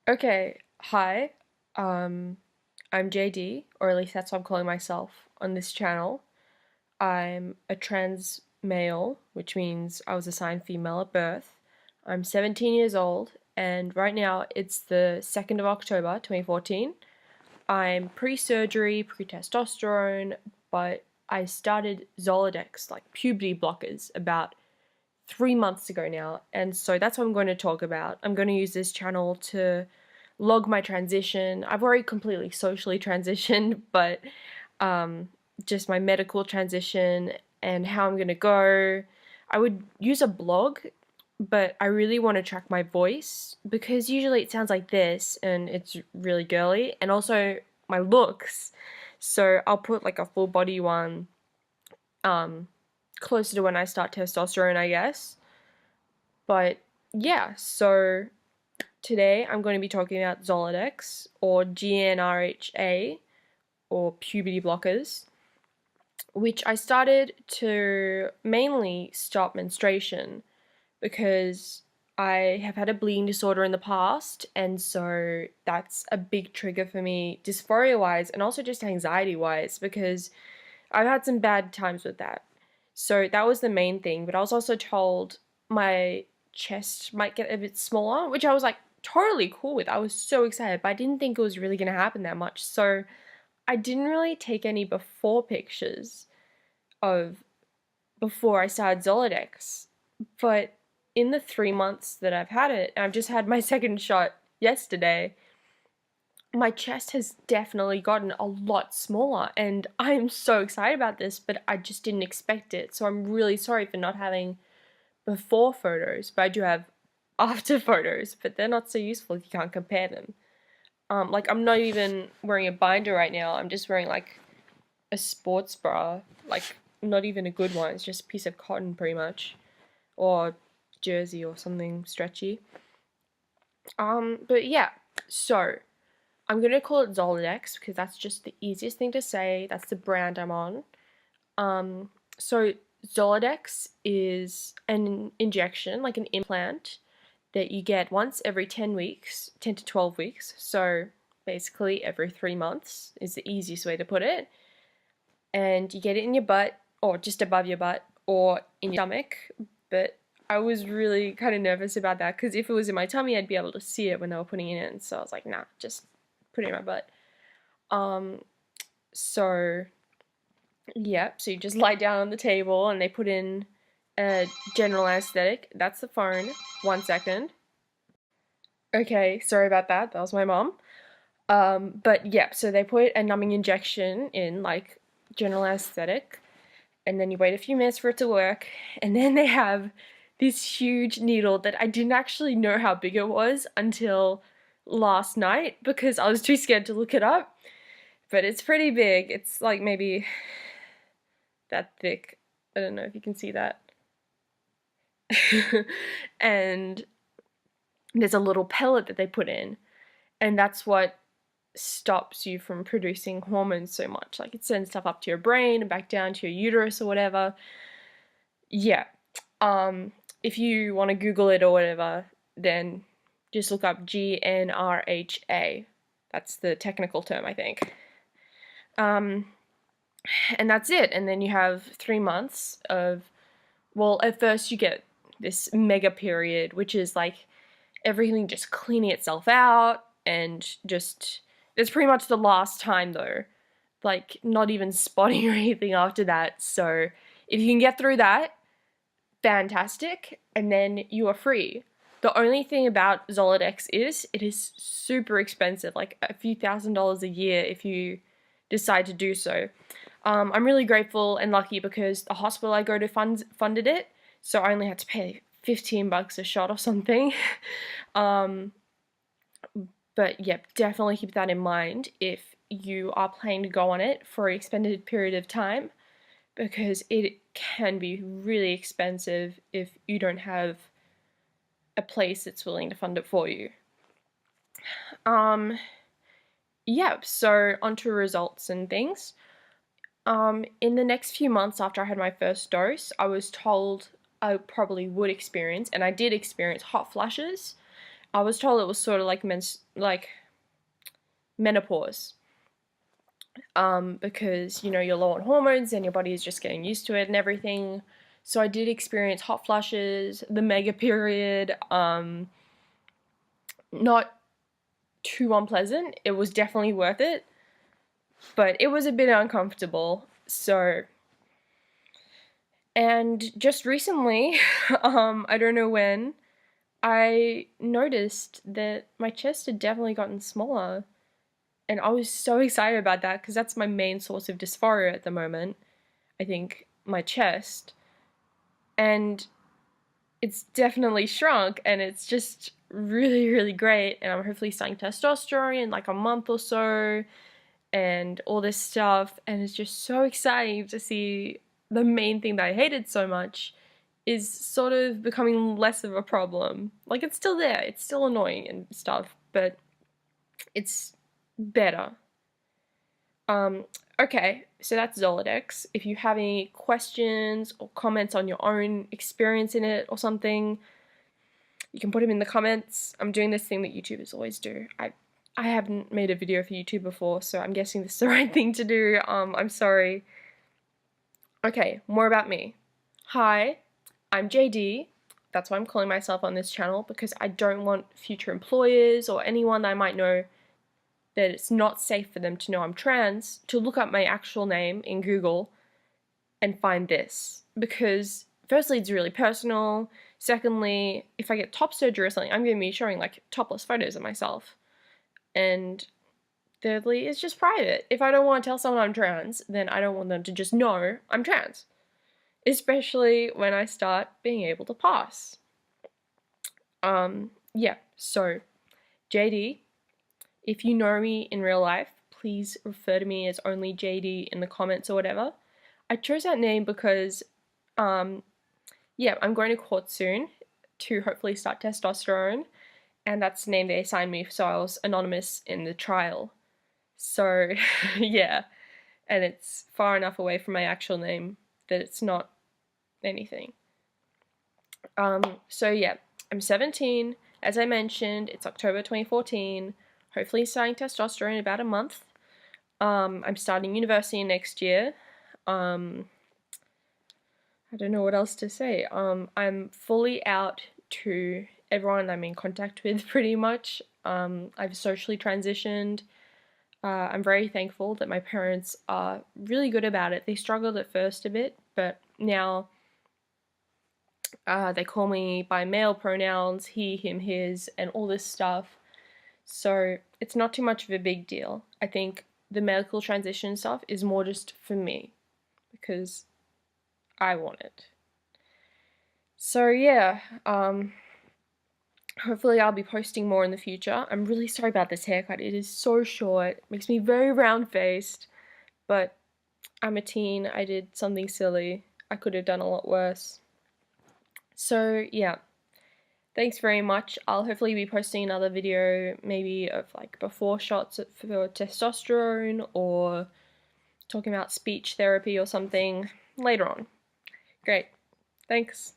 Okay, hi. Um, I'm JD, or at least that's what I'm calling myself on this channel. I'm a trans male, which means I was assigned female at birth. I'm 17 years old, and right now it's the 2nd of October 2014. I'm pre-surgery, pre-testosterone, but I started Zoladex, like puberty blockers, about 3 months ago now, and so that's what I'm going to talk about. I'm going to use this channel to log my transition. I've already completely socially transitioned, but just my medical transition and how I'm going to go. I would use a blog, but I really want to track my voice because usually it sounds like this and it's really girly, and also my looks. So I'll put like a full body one closer to when I start testosterone, I guess. But yeah, so today I'm going to be talking about Zoladex or GnRHa or puberty blockers, which I started to mainly stop menstruation because I have had a bleeding disorder in the past, and so that's a big trigger for me dysphoria wise and also just anxiety wise because I've had some bad times with that. So that was the main thing, but I was also told my chest might get a bit smaller, which I was like totally cool with. I was so excited, but I didn't think it was really going to happen that much. So I didn't really take any before pictures of before I started Zoladex. But in the 3 months that I've had it, and I've just had my second shot yesterday, my chest has definitely gotten a lot smaller, and I'm so excited about this, but I just didn't expect it. So I'm really sorry for not having before photos, but I do have after photos, but they're not so useful if you can't compare them. Like I'm not even wearing a binder right now. I'm just wearing like a sports bra, like not even a good one. It's just a piece of cotton pretty much, or jersey or something stretchy. But yeah, so I'm gonna call it Zoladex because that's just the easiest thing to say. That's the brand I'm on. So Zoladex is an injection, like an implant, that you get once every 10 weeks, 10 to 12 weeks. So basically every 3 months is the easiest way to put it. And you get it in your butt, or just above your butt, or in your stomach. But I was really kind of nervous about that because if it was in my tummy, I'd be able to see it when they were putting it in. So I was like, nah, just put it in my butt. So yeah, so you just lie down on the table and they put in a general anesthetic. That's the phone. 1 second. Okay, sorry about that. That was my mom. But yeah, so they put a numbing injection in, like general anesthetic, and then you wait a few minutes for it to work, and then they have this huge needle that I didn't actually know how big it was until last night because I was too scared to look it up. But it's pretty big. It's like maybe that thick. I don't know if you can see that. And there's a little pellet that they put in, and that's what stops you from producing hormones so much. Like it sends stuff up to your brain and back down to your uterus or whatever. Yeah. If you want to Google it or whatever, then just look up GnRHa. That's the technical term, I think. And that's it. And then you have 3 months of, well, at first you get this mega period, which is like everything just cleaning itself out, and just, it's pretty much the last time though. Like, not even spotting or anything after that. So if you can get through that, fantastic, and then you are free. The only thing about Zoladex is it is super expensive, like a few $1,000s a year if you decide to do so. I'm really grateful and lucky because the hospital I go to funded it, so I only had to pay $15 a shot or something. But yeah, definitely keep that in mind if you are planning to go on it for an extended period of time, because it can be really expensive if you don't have a place that's willing to fund it for you. Yeah, so onto results and things. In the next few months after I had my first dose, I was told I probably would experience, and I did experience, hot flushes. I was told it was sort of like menopause. Because, you know, you're low on hormones and your body is just getting used to it and everything. So I did experience hot flushes, the mega period, not too unpleasant. It was definitely worth it, but it was a bit uncomfortable. So, and just recently, I don't know when, I noticed that my chest had definitely gotten smaller. And I was so excited about that because that's my main source of dysphoria at the moment. I think my chest. And it's definitely shrunk and it's just really, really great. And I'm hopefully starting testosterone in like a month or so and all this stuff. And it's just so exciting to see the main thing that I hated so much is sort of becoming less of a problem. Like, it's still there, it's still annoying and stuff, but it's better. Okay, so that's Zoladex. If you have any questions or comments on your own experience in it or something, you can put them in the comments. I'm doing this thing that YouTubers always do. I haven't made a video for YouTube before, so I'm guessing this is the right thing to do. I'm sorry. Okay, more about me. Hi, I'm JD. That's why I'm calling myself on this channel, because I don't want future employers or anyone that I might know that it's not safe for them to know I'm trans to look up my actual name in Google and find this. Because firstly, it's really personal. Secondly, if I get top surgery or something, I'm going to be showing like topless photos of myself. And thirdly, it's just private. If I don't want to tell someone I'm trans, then I don't want them to just know I'm trans. Especially when I start being able to pass. Yeah, so JD, if you know me in real life, please refer to me as only JD in the comments or whatever. I chose that name because, yeah, I'm going to court soon to hopefully start testosterone, and that's the name they assigned me, so I was anonymous in the trial. So, yeah, and it's far enough away from my actual name that it's not anything. So yeah, I'm 17. As I mentioned, it's October 2014. Hopefully starting testosterone in about a month. I'm starting university next year. I don't know what else to say. I'm fully out to everyone I'm in contact with, pretty much. I've socially transitioned. I'm very thankful that my parents are really good about it. They struggled at first a bit, but now they call me by male pronouns, he, him, his, and all this stuff. So it's not too much of a big deal. I think the medical transition stuff is more just for me, because I want it. So yeah, hopefully I'll be posting more in the future. I'm really sorry about this haircut. It is so short. It makes me very round-faced, but I'm a teen. I did something silly. I could have done a lot worse. So yeah, thanks very much. I'll hopefully be posting another video, maybe of like before shots for testosterone, or talking about speech therapy or something later on. Great. Thanks.